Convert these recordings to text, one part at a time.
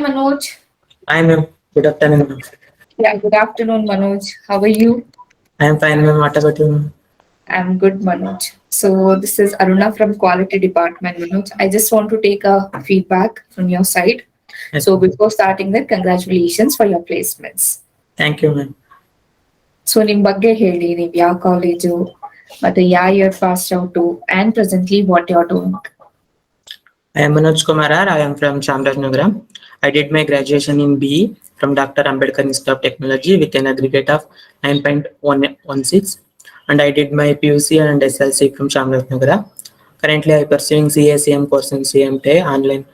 Manoj. Hi ma'am. Good afternoon, ma'am. Yeah, good afternoon, Manoj. How are you? I am fine, ma'am. What about you, ma'am? I'm good, Manoj. So this is Aruna from Quality Department, Manoj. I just want to take a feedback from your side. Yes, So ma'am. before starting that, congratulations for your placements. Thank you, ma'am. So ನಿಮ್ ಬಗ್ಗೆ ಹೇಳಿ, ನೀವು ಯಾವ college ಮತ್ತೆ ಯಾವ year pass out and presently what you are doing. I am Manoj Kumar. I am from Chamarajanagar. I did my graduation in BE from Dr. Ambedkar Institute of Technology with an aggregate of 9.116, and I did my PUC and SLC from Chamarajanagar. Currently, I pursuing CACM course in CMTI online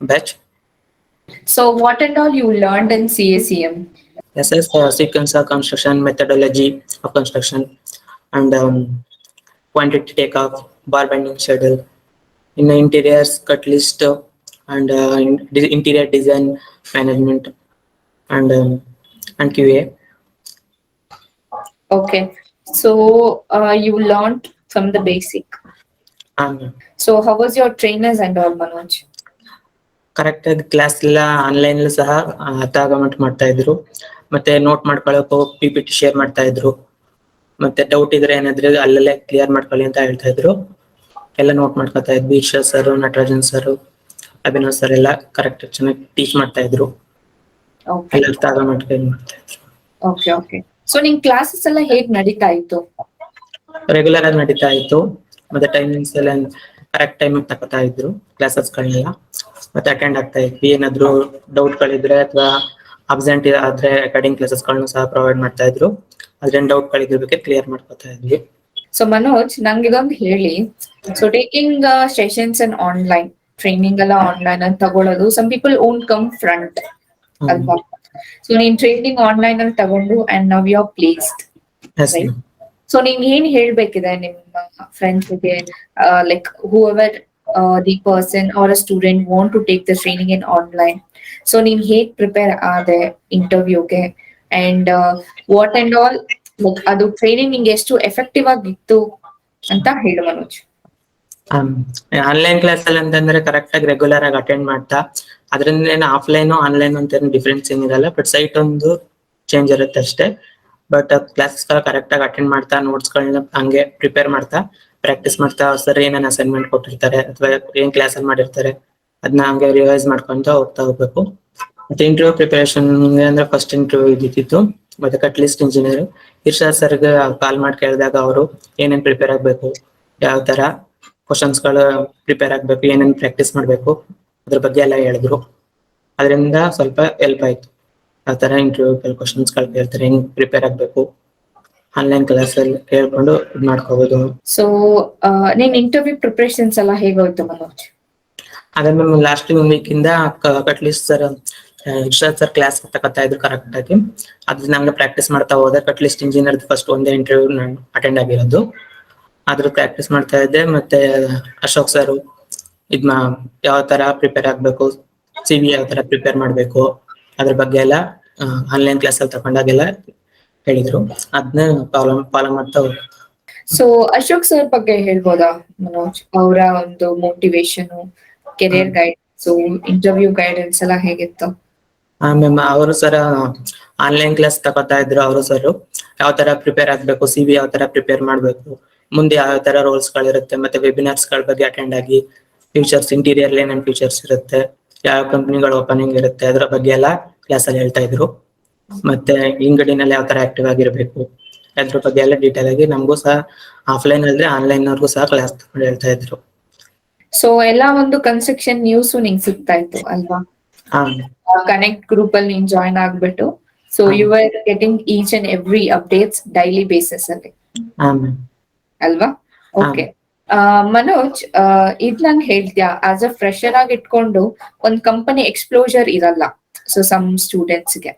batch. So what and all you learned in CACM? SS sequence of construction, methodology of construction, and quantity takeoff, bar bending schedule. In the interiors, cut list, and interior design management, and QA. Okay, so you learned from the basic. So how was your trainers and all, Manoj? Correct ಆಗಿ class ಎಲ್ಲ online ಸಹ ತಾಗಮಂಟ್ ಮಾಡ್ತಾ ಇದ್ರು. ಮತ್ತೆ note ಮಾಡ್ಕೊಳ್ಳೋಕೆ PPT share ಮಾಡ್ತಾ ಇದ್ರು. ಮತ್ತೆ ಡೌಟ್ ಇದ್ರೆ ಏನಾದ್ರೆ ಅಲ್ಲಲ್ಲೇ ಕ್ಲಿಯರ್ ಮಾಡ್ಕೊಳ್ಳಿ ಅಂತ ಹೇಳ್ತಾ ಇದ್ರು. ಎಲ್ಲ ನೋಟ್ ಮಾಡ್ಕೊತಾ ಇದ್ವಿ. Eshwar sir, Natarajan sir, Abhinav sir ಎಲ್ಲ ಕರೆಕ್ಟ್ ಚೆನ್ನಾಗಿ ಟೀಚ್ ಮಾಡ್ತಾ ಇದ್ರು. Okay. ಎಲ್ಲ ತಾಗಮಂಟ್ ಮಾಡ್ತಾ ಇದ್ರು. Okay, okay. ಸೊ ನಿಮ್ ಕ್ಲಾಸಸ್ ಎಲ್ಲ ಹೇಗ್ ನಡೀತಾ ಇತ್ತು? ರೆಗ್ಯುಲರ್ ಆಗಿ ನಡೀತಾ ಇತ್ತು. ಮತ್ತೆ ಟೈಮಿಂಗ್ಸ್ ಎಲ್ಲ ಕರೆಕ್ಟ್ ಟೈಮ್ ತಗೋತಾ ಇದ್ರು ಕ್ಲಾಸಸ್ಗಳನ್ನೆಲ್ಲ. ಮತ್ತೆ ಅಟೆಂಡ್ ಆಗ್ತಾ ಇದ್ವಿ. ಏನಾದ್ರು ಡೌಟ್ಗಳಿದ್ರೆ ಅಥವಾ ಅಬ್ಸೆಂಟ್ ಆದ್ರೆ ಅಕಾರ್ಡಿಂಗ್ ಕ್ಲಾಸಸ್ಗಳನ್ನು ಸಹ ಪ್ರೊವೈಡ್ ಮಾಡ್ತಾ ಇದ್ರು. ಅದ್ರೇನ್ ಡೌಟ್ಗಳಿದ್ರ ಬಗ್ಗೆ ಕ್ಲಿಯರ್ ಮಾಡ್ಕೊತಾ ಇದ್ವಿ. ಸೊ ಮನೋಜ್, ನಂಗೆ ಇದೊಂದು ಹೇಳಿ, so taking sessions and online training ಎಲ್ಲ ಆನ್ಲೈನ್ ಅಂತ ತಗೊಳ್ಳೋದು, some people won't come front ಅಲ್ವಾ? ಸೊ ನೀನ್ ಟ್ರೈನಿಂಗ್ ಆನ್ಲೈನ್ ಅಲ್ಲಿ ತಗೊಂಡು and now you are placed, right? So ನೀನ್ ಏನ್ ಹೇಳ್ಬೇಕಿದೆ ನಿಮ್ಮ ಫ್ರೆಂಡ್ಸ್ಗೆ, like whoever the person are a student want to take the training in online, so ನೀನ್ ಹೇಗ್ ಪ್ರಿಪೇರ್ ಆದೆ ಇಂಟರ್ವ್ಯೂಗೆ and what and all, like ಅದು ಟ್ರೈನಿಂಗ್ ನಿಂಗೆ ಎಷ್ಟು ಎಫೆಕ್ಟಿವ್ ಆಗಿತ್ತು ಅಂತ ಹೇಳು ಮನೋಜ್. ಆನ್ಲೈನ್ ಕ್ಲಾಸ್ ಅಲ್ಲಿ ಅಂತಂದ್ರೆ ಕರೆಕ್ಟ್ ಆಗಿ ರೆಗ್ಯುಲರ್ ಆಗಿ ಅಟೆಂಡ್ ಮಾಡ್ತಾ, ಅದರಿಂದ ಆಫ್ಲೈನ್ ಆನ್ಲೈನ್ ಅಂತ ಡಿಫ್ರೆನ್ಸ್ ಏನಿರಲ್ಲ. ಬಟ್ ಸೈಟ್ ಒಂದು ಚೇಂಜ್ ಇರುತ್ತೆ ಅಷ್ಟೇ. ಬಟ್ ಕ್ಲಾಸಸ್ ಕರೆಕ್ಟ್ ಆಗಿ ಅಟೆಂಡ್ ಮಾಡ್ತಾ, ನೋಟ್ಸ್ ಗಳನ್ನ ಹಂಗೆ ಪ್ರಿಪೇರ್ ಮಾಡ್ತಾ, ಪ್ರಾಕ್ಟೀಸ್ ಮಾಡ್ತಾ, ಸರ್ ಏನೇನು ಅಸೈನ್ಮೆಂಟ್ ಕೊಟ್ಟಿರ್ತಾರೆ ಅಥವಾ ಏನ್ ಕ್ಲಾಸ್ ಅಲ್ಲಿ ಮಾಡಿರ್ತಾರೆ ಅದನ್ನ ಹಂಗೆ ರಿವೈಸ್ ಮಾಡ್ಕೊಂತ ಹೋಗ್ಬೇಕು. ಮತ್ತೆ ಇಂಟರ್ವ್ಯೂ ಪ್ರಿಪರೇಷನ್ ಅಂದ್ರೆ ಫಸ್ಟ್ ಇಂಟರ್ವ್ಯೂ ಇದ್ದಿತ್ತು. ಮತ್ತೆ ಕಟ್ ಲಿಸ್ಟ್ ಇಂಜಿನಿಯರ್ ಇರ್ಷಾದ್ ಸರ್ಗೆ ಕಾಲ್ ಮಾಡಿ ಕೇಳಿದಾಗ ಅವರು ಏನೇನ್ ಪ್ರಿಪೇರ್ ಆಗ್ಬೇಕು, ಯಾವ ತರ ಕ್ವಶನ್ಸ್ ಗಳು ಪ್ರಿಪೇರ್ ಆಗ್ಬೇಕು, ಏನೇನ್ ಪ್ರಾಕ್ಟೀಸ್ ಮಾಡ್ಬೇಕು, ಅದ್ರ ಬಗ್ಗೆ ಎಲ್ಲ ಹೇಳಿದ್ರು. ಅದರಿಂದ ಸ್ವಲ್ಪ ಹೆಲ್ಪ್ ಆಯ್ತು. ಆ ತರ ಇಂಟರ್ವ್ಯೂ ಕ್ವಶನ್ಸ್ ಗಳು ಕೇಳ್ತಾರೆ, ಹೆಂಗ್ ಪ್ರಿಪೇರ್ ಆಗ್ಬೇಕು, ಆನ್ಲೈನ್ ಕ್ಲಾಸ್ ಅಲ್ಲಿ ಹೇಳ್ಕೊಂಡು ಇದ್ ಮಾಡ್ಕೋಬಹುದು. ಸೊ ನೀನ್ ಇಂಟರ್ವ್ಯೂ ಪ್ರಿಪರೇಷನ್ಸ್ ಎಲ್ಲ ಹೇಗೋಯ್ತು ಮನೋಜ್? ಅದೇ ಮ್ಯಾಮ್, ಲಾಸ್ಟ್ ವೀಕ್ ಇಂದ cut list sir, Irshad sir class ತಗೋತಾ ಇದ್ರು ಕರೆಕ್ಟ್ ಆಗಿ. ಅದ್ರ ನಂಗೆ ಪ್ರಾಕ್ಟೀಸ್ ಮಾಡ್ತಾ ಹೋದೆ. ಕಟ್ ಲಿಸ್ಟ್ ಇಂಜಿನಿಯರ್ ಫಸ್ಟ್ ಒಂದೇ ಇಂಟರ್ವ್ಯೂ ನಾನು ಅಟೆಂಡ್ ಆಗಿರೋದು, ಅದ್ರ ಪ್ರಾಕ್ಟೀಸ್ ಮಾಡ್ತಾ ಇದ್ದೆ. ಮತ್ತೆ ಅಶೋಕ್ ಸರ್ ಯಾವ ತರ ಪ್ರಿಪೇರ್ ಆಗ್ಬೇಕು, CV ಯಾವ ತರ ಪ್ರಿಪೇರ್ ಮಾಡ್ಬೇಕು, ಅದ್ರ ಬಗ್ಗೆ ಎಲ್ಲ ಆನ್ಲೈನ್ ಕ್ಲಾಸ್ ಅಲ್ಲಿ ತಗೊಂಡಾಗೆಲ್ಲ ಹೇಳಿದ್ರು. ಅದನ್ನ ಫಾಲೋ ಮಾಡ್ತಾ ಹೋಗ್ಬೇಕು. ಸೊ ಅಶೋಕ್ ಸರ್ ಬಗ್ಗೆ ಹೇಳ್ಬೋದಾ ಮನೋಜ್? ಅವರ ಒಂದು motivation, career guidance, interview guidance ಎಲ್ಲ ಹೇಗಿತ್ತು? ಮ್ಯಾಮ್, ಅವರು ಸರ್ ಆನ್ಲೈನ್ ಕ್ಲಾಸ್ ತಗೋತಾ ಇದ್ರು. ಅವರು ಸರ್ ಯಾವ ತರ ಪ್ರಿಪೇರ್ ಆಗ್ಬೇಕು, CV ಯಾವ ತರ ಪ್ರಿಪೇರ್ ಮಾಡ್ಬೇಕು, ಮುಂದೆ ಯಾವ ತರ ರೋಲ್ಸ್ ಗಳಿರುತ್ತೆ, ಮತ್ತೆ ವೆಬಿನಾರ್ಸ್ ಗಳ ಬಗ್ಗೆ ಅಟೆಂಡ್ ಆಗಿ, ಫ್ಯೂಚರ್ಸ್ ಇಂಟೀರಿಯರ್ ಏನೇನ್ ಫ್ಯೂಚರ್ಸ್ ಇರುತ್ತೆ, ಯಾವ ಕಂಪನಿಗಳು ಓಪನಿಂಗ್ ಇರುತ್ತೆ, ಅದ್ರ ಬಗ್ಗೆ ಎಲ್ಲ ಕ್ಲಾಸ್ ಅಲ್ಲಿ ಹೇಳ್ತಾ ಇದ್ರು. ಮತ್ತೆ ಇಂಗಡಿನಲ್ಲಿ ಯಾವ ತರ ಆಕ್ಟಿವ್ ಆಗಿರ್ಬೇಕು, ಅದ್ರ ಬಗ್ಗೆ ಎಲ್ಲ ಡೀಟೇಲ್ ಆಗಿ ನಮಗೂ ಸಹ ಆಫ್ಲೈನ್ ಅಲ್ಲದೆ ಆನ್ಲೈನ್ ಅವ್ರಿಗೂ ಸಹ ಕ್ಲಾಸ್ ತಗೊಂಡು ಹೇಳ್ತಾ ಇದ್ರು. ಸೊ ಎಲ್ಲ ಒಂದು ಕನ್ಸ್ಟ್ರಕ್ಷನ್ ನ್ಯೂಸ್ ನಿಂಗೆ ಸಿಗ್ತಾ ಇತ್ತು ಅಲ್ವಾ? ಕನೆಕ್ಟ್ ಗ್ರೂಪ್ ಅಲ್ಲಿ ನೀನ್ ಜಾಯ್ನ್ ಆಗ್ಬಿಟ್ಟು, so you are getting each and every updates daily basis ಅಲ್ಲಿ ಅಲ್ವಾ? ಓಕೆ ಮನೋಜ್, ಇದ್ ನಂಗೆ ಹೇಳ್ತೀಯಾ, ಆಸ್ ಅ ಫ್ರೆಶರ್ ಆಗಿ ಇಟ್ಕೊಂಡು ಒಂದ್ ಕಂಪನಿ ಎಕ್ಸ್ಪ್ಲೋಜರ್ ಇರಲ್ಲ ಸೊ ಸಮ್ ಸ್ಟೂಡೆಂಟ್ಸ್ಗೆ.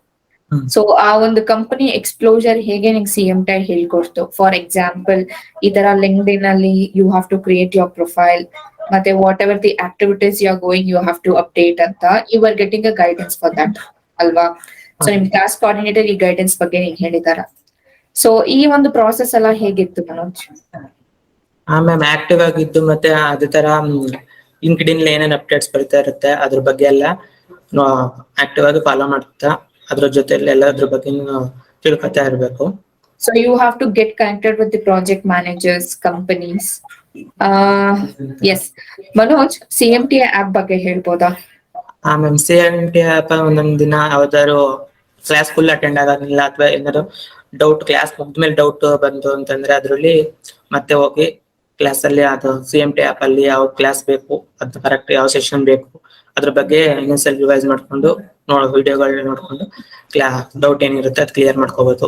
ಸೊ ಆ ಒಂದು ಕಂಪನಿ ಎಕ್ಸ್ಪ್ಲೋಜರ್ ಹೇಗೆ ನಿಂಗೆ CMTI ಹೇಳ್ಕೊಡ್ತು? ಫಾರ್ ಎಕ್ಸಾಂಪಲ್, ಈ ತರ ಲಿಂಕ್ಡ್ಇನ್ ಅಲ್ಲಿ you have to create your profile, ಮತ್ತೆ whatever the activities you are going you have to update ಅಂತ, you are getting a guidance for that ಅಲ್ವಾ? ಸೊ ನಿಮ್ ಕ್ಲಾಸ್ ಕೋಆರ್ಡಿನೇಟರ್ ಈ guidance ಬಗ್ಗೆ ನಿಂಗೆ ಹೇಳಿದಾರ. ಸೊ ಈ ಒಂದು ಪ್ರಾಸೆಸ್ ಎಲ್ಲ ಹೇಗಿತ್ತು ಮನೋಜ್? ಮ್ಯಾಮ್, ಆಕ್ಟಿವ್ ಆಗಿದ್ದು. ಮತ್ತೆ ಅದೇ ತರ ಲಿಂಕ್ಡ್ಇನ್ ಏನೇನ್ ಅಪ್ಡೇಟ್ಸ್ ಬರ್ತಾ ಇರುತ್ತೆ ಅದ್ರ ಬಗ್ಗೆ ಎಲ್ಲ ಆಕ್ಟಿವ್ ಆಗಿ ಫಾಲೋ ಮಾಡ್ತಾ ಅದ್ರ ಜೊತೆಲಿ ಎಲ್ಲದ್ರ ಬಗ್ಗೆ ತಿಳ್ಕೊತಾ ಇರ್ಬೇಕು. So you have to get connected with the project managers, companies. Yes. Manoj, CMTI app ಬಗ್ಗೆ ಹೇಳ್ಬೋದಾ? ಮ್ಯಾಮ್ CMTI ಆಪ್ ಒಂದೊಂದ್ ದಿನ ಯಾವ್ದಾದ್ರು ಕ್ಲಾಸ್ ಫುಲ್ ಅಟೆಂಡ್ ಆಗೋದಿಲ್ಲ ಅಥವಾ ಏನಾದ್ರು ಡೌಟ್ ಕ್ಲಾಸ್ ಮುಗ್ದ್ಮೇಲೆ ಡೌಟ್ ಬಂತು ಅಂತಂದ್ರೆ ಅದ್ರಲ್ಲಿ ಮತ್ತೆ ಹೋಗಿ ಕ್ಲಾಸ್ ಅಲ್ಲಿ ಅದು CMTI ಆಪ್ ಅಲ್ಲಿ ಯಾವ ಕ್ಲಾಸ್ ಬೇಕು ಅದು ಕರೆಕ್ಟ್ ಯಾವ ಸೆಷನ್ ಬೇಕು ಅದ್ರ ಬಗ್ಗೆ ಇನ್ನೊಂದ್ಸಲ ರಿವೈಸ್ ಮಾಡ್ಕೊಂಡು ವಿಡಿಯೋಗಳನ್ನ ನೋಡ್ಕೊಂಡು ಡೌಟ್ ಏನಿರುತ್ತೆ ಅದು ಕ್ಲಿಯರ್ ಮಾಡ್ಕೋಬಹುದು.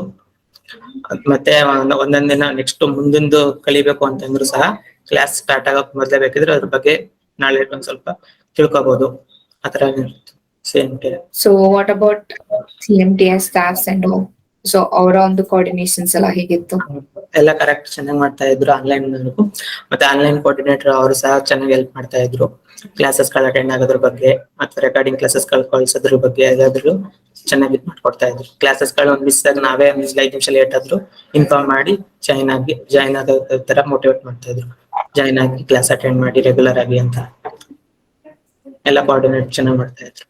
ಮತ್ತೆ ಒಂದೊಂದ್ ದಿನ ನೆಕ್ಸ್ಟ್ ಮುಂದಿಂದು ಕಲಿಬೇಕು ಅಂತಂದ್ರು ಸಹ ಕ್ಲಾಸ್ ಸ್ಟಾರ್ಟ್ ಆಗಕ್ ಮೊದ್ಲೇ ಬೇಕಿದ್ರೆ ಅದ್ರ ಬಗ್ಗೆ ನಾಳೆ ಒಂದ್ ಸ್ವಲ್ಪ ತಿಳ್ಕೊಬಹುದು. ಆತರ CMTI. So what about CMTI staffs and all? So ಅವರ ಒಂದು coordinations ಎಲ್ಲ ಹೇಗಿತ್ತು? ಎಲ್ಲ ಕರೆಕ್ಟ್ ಚೆನ್ನಾಗಿ ಮಾಡ್ತಾ ಇದ್ರು ಆನ್ಲೈನ್ ಮತ್ತೆ ಆನ್ಲೈನ್ ಕೋಆರ್ಡಿನೇಟರ್ ಅವರು ಸಹ ಚೆನ್ನಾಗಿ ಹೆಲ್ಪ್ ಮಾಡ್ತಾ ಇದ್ರು. ಕ್ಲಾಸಸ್ ಗಳು ಅಟೆಂಡ್ ಆಗೋದ್ರ ಬಗ್ಗೆ ಅಥವಾ ರೆಕಾರ್ಡಿಂಗ್ ಕ್ಲಾಸಸ್ ಗಳು ಕಳ್ಸೋದ್ರ ಬಗ್ಗೆ ಎಲ್ಲಾದ್ರೂ ಚೆನ್ನಾಗಿ ಮಾಡ್ಕೊಡ್ತಾ ಇದ್ರು. ಕ್ಲಾಸಸ್ ಗಳು ಮಿಸ್ ಆಗಿ ನಾವೇ 5 ನಿಮಿಷ ಲೇಟ್ ಆದ್ರು ಇನ್ಫಾರ್ಮ್ ಮಾಡಿ ಜಾಯಿನ್ ಆಗೋ ತರ ಮೋಟಿವೇಟ್ ಮಾಡ್ತಾ ಇದ್ರು. ಜಾಯಿನ್ ಆಗಿ ಕ್ಲಾಸ್ ಅಟೆಂಡ್ ಮಾಡಿ ರೆಗ್ಯುಲರ್ ಆಗಿ ಅಂತ ಎಲ್ಲ ಕೋಆರ್ಡಿನೇಟ್ ಚೆನ್ನಾಗಿ ಮಾಡ್ತಾ ಇದ್ರು.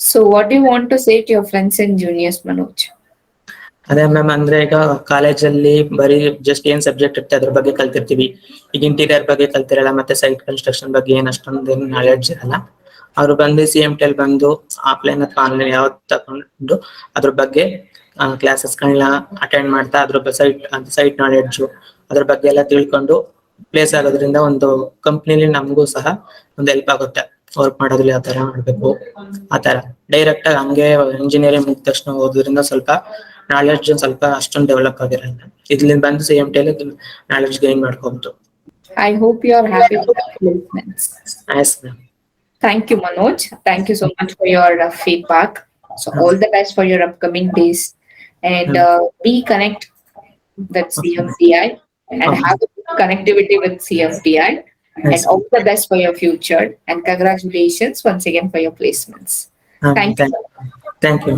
So what do you want to say to your friends and juniors, Manoj? ಅದೇ ಮ್ಯಾಮ್ ಅಂದ್ರೆ ಈಗ ಕಾಲೇಜಲ್ಲಿ ಬರೀ ಜಸ್ಟ್ ಏನ್ ಸಬ್ಜೆಕ್ಟ್ ಇರುತ್ತೆ ಅದ್ರ ಬಗ್ಗೆ ಕಲ್ತಿರ್ತೀವಿ. ಈಗ ಇಂಟೀರಿಯರ್ ಬಗ್ಗೆ ಕಲ್ತಿರಲ್ಲ ಮತ್ತೆ ಸೈಟ್ ಕನ್ಸ್ಟ್ರಕ್ಷನ್ ಬಗ್ಗೆ ಏನ್ ಅಷ್ಟೊಂದು ನಾಲೆಡ್ಜ್ ಇರಲ್ಲ. ಅವ್ರು ಬಂದು CMTI ಬಂದು ಆಫ್ಲೈನ್ ಅಥವಾ ಆನ್ಲೈನ್ ಯಾವ್ದು ತಗೊಂಡು ಅದ್ರ ಬಗ್ಗೆ ಕ್ಲಾಸಸ್ಗಳನ್ನ ಅಟೆಂಡ್ ಮಾಡ್ತಾ ಅದ್ರ ಸೈಟ್ ನಾಲೆಡ್ಜು ಅದ್ರ ಬಗ್ಗೆ ಎಲ್ಲ ತಿಳ್ಕೊಂಡು ಪ್ಲೇಸ್ ಆಗೋದ್ರಿಂದ ಒಂದು ಕಂಪ್ನಿಲಿ ನಮಗೂ ಸಹ ಒಂದು ಹೆಲ್ಪ್ ಆಗುತ್ತೆ. ವರ್ಕ್ ಮಾಡೋದ್ರಲ್ಲಿ ಯಾವ ತರ ಮಾಡ್ಬೇಕು ಆತರ ಡೈರೆಕ್ಟ್ ಆಗಿ ಹಂಗೆ ಇಂಜಿನಿಯರಿಂಗ್ ಮುಗಿದ ತಕ್ಷಣ ಓದೋದ್ರಿಂದ ಸ್ವಲ್ಪ ನಾಲೆಡ್ಜ್ ಸ್ವಲ್ಪ ಅಷ್ಟೊಂದು ಡೆವಲಪ್ ಆಗಿರಲ್ಲ. ಇದ್ರಿಂದ ಬಂದು CMTI ನಾಲೆಡ್ಜ್ ಗೈನ್ ಮಾಡ್ಕೋಬಹುದು. I hope you are happy with the placements. Yes, ma'am. Thank you, Manoj. Thank you so much for your feedback. So all the best for your upcoming days, and be connect with CMTI and have a good connectivity with CMTI. And Yes. all the best for your future. And congratulations once again for your placements. Thank you. Thank you.